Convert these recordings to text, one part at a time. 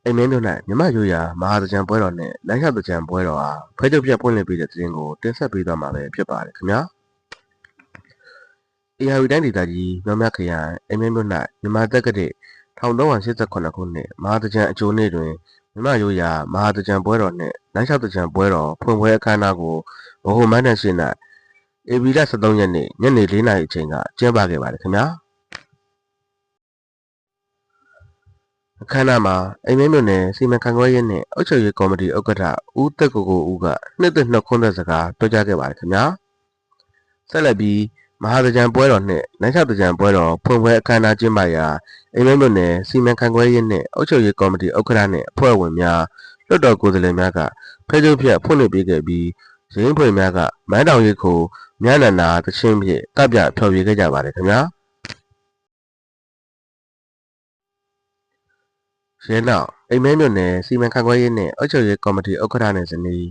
အိမ်မင်းတို့၌မြမရိုးရာမဟာသကြံပွဲတော်နဲ့လမ်းလျှောက်သကြံပွဲတော်ဟာဖဲချုပ်ပြတ်ပွင့်လင်းပြီးတဲ့သတင်းကိုတင်ဆက်ပေးသွားမှာပဲဖြစ်ပါတယ်ခင်ဗျာ။ AR တိုင်းဒေသကြီးမြောင်မြခရိုင်အိမ်မင်းမြို့၌မြန်မာတက္ကသိုလ်1388ခုနှစ်မဟာသကြံအကျိုးနေ့တွင်မြမရိုးရာမဟာသကြံပွဲတော်နှင့်လမ်းလျှောက်သကြံပွဲတော်ဖွင့်ပွဲအခမ်းအနားကိုဗဟိုမန်းတန်ရှိ၌ဧပြီလ13ရက်နေ့ညနေ4:00 နာရီအချိန်ကကျင်းပခဲ့ပါတယ်ခင်ဗျာ။အခမ်းအနားမှာအိမ်မင်းမြို့နယ်စီမံခန့်ခွဲရေးနှင့်အုပ်ချုပ်ရေးကော်မတီဥက္ကဋ္ဌဦးသက်ကိုကိုဦးကနှစ်သက်နှုတ်ခွန်းသက်စကားပြောကြားခဲ့ပါတယ်ခင်ဗျာ။ဆက်လက်ပြီးမဟာသကြံပွဲတော်နှင့်လမ်းလျှောက်သကြံပွဲတော်ဖွင့်ပွဲအခမ်းအနားကျင်းပရာအိမ်မင်းမြို့နယ်စီမံခန့်ခွဲရေးနှင့်အုပ်ချုပ်ရေးကော်မတီဥက္ကဋ္ဌနှင့်အဖွဲ့ဝင်များလွှတ်တော်ကိုယ်စားလှယ်များကဖဲချုပ်ဖြတ်ဖွင့်လှစ်ပေးခဲ့ပြီးရင်းဖွေများကမန်းတောင်ရိပ်ခိုမြနန္ဒာသချင်းဖြင့်တပ်ပြဖျော်ဖြေခဲ့ကြပါတယ်ခင်ဗျာ။ရဲနောက်အိမ်မဲမြို့နယ်စီမံခန့်ခွဲရေးနှင့်အုပ်ချုပ်ရေးကော်မတီဥက္ကဋ္ဌနှင့်ဇနီး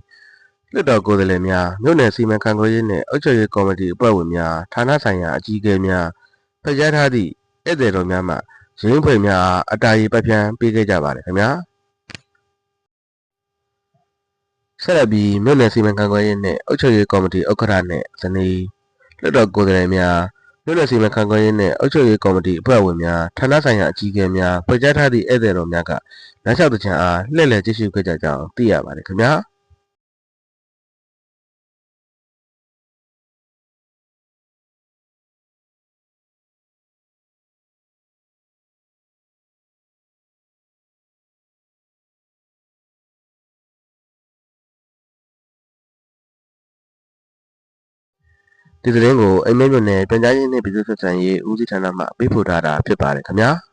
လွှတ်တော်ကိုယ်စားလှယ်များမြို့နယ်စီမံခန့်ခွဲရေးနှင့်အုပ်ချုပ်ရေးကော်မတီအဖွဲ့ဝင်များဌာနဆိုင်ရာအကြီးအကဲများဖျက်ကြားထားသည့်ဧည့်သည်တော်များမှရင်းဖွေများအားအတားရေးပတ်ဖြန်းပေးခဲ့ကြပါတယ်ခင်ဗျာဆက်လက်ပြီးမြို့နယ်စီမံခန့်ခွဲရေးနှင့်အုပ်ချုပ်ရေးကော်မတီဥက္ကဋ္ဌနှင့်ဇနီးလွှတ်တော်ကိုယ်စားလှယ်များမြို့နယ်စီမံခန့်ခွဲရေးနှင့်အုပ်ချုပ်ရေးကော်မတီအဖွဲ့ဝင်များဌာနဆိုင်ရာအကြီးအကဲများဖွဲ့ကြားထားသည့်ဧည့်သည်တော်များကလမ်းလျှောက်သကြံအားလှည့်လည်ကြည့်ရှုခဲ့ကြကြောင်းသိရပါတယ်ခင်ဗျာဒီသတင်းကိုအိမ်မဲမြို့နယ်ပြန်ကြားရေးနှင့်ပြည်သူ့ဆက်ဆံရေးဦးစီးဌာနမှပေးပို့ထားတာဖြစ်ပါတယ်ခင်ဗျာ။